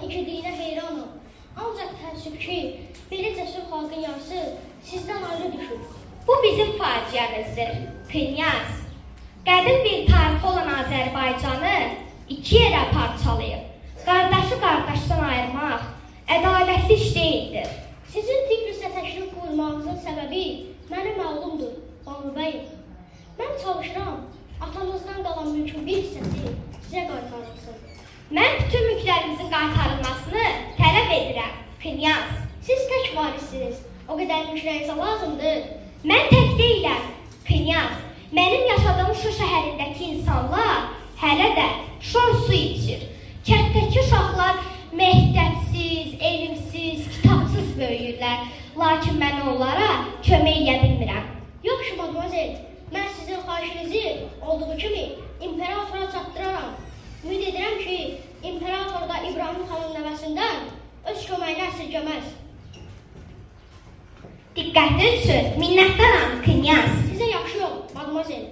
igidliyinə heyranım. Ancaq təəssüf ki, belə cəsur xalqın yarısı sizdən ayrı düşür. Bu bizim faciəmizdir, Knyaz. Qədim bir tarixi olan Azərbaycanı iki yerə parçalayıb. Qardaşı qardaşdan ayırmaq ədalətli iş deyildir. Sizin Tiflisdə təşrif buyurmağınızın səbəbi mənə məlumdur, Banu bəy. Mən çalışıram, atanızdan qalan mülkün bir hissəsi sizə qaytarılsın. Mən bütün mülklərimizin qaytarılmasını tələb edirəm, Knyaz. Siz tək varissiniz, o qədər mülk nəyinizə lazımdır. Mən tək deyiləm, Knyaz. Mənim yaşadığım şu şəhərindəki insanlar hələ də şor su içir. Kənddəki uşaqlar məktəbsiz, elmsiz, kitabsız böyüyürlər. Lakin mən onlara kömək edə bilmirəm. Yaxşı, madmazel, mən sizin xahişinizi olduğu kimi imperatora çatdıraram. Ümid edirəm ki, imperator da İbrahim xanın nəvəsindən öz köməyini əsirgəməz. Diqqətiniz üçün minnətdaram, Knyaz. Sizə yaxşı yol, madmazel.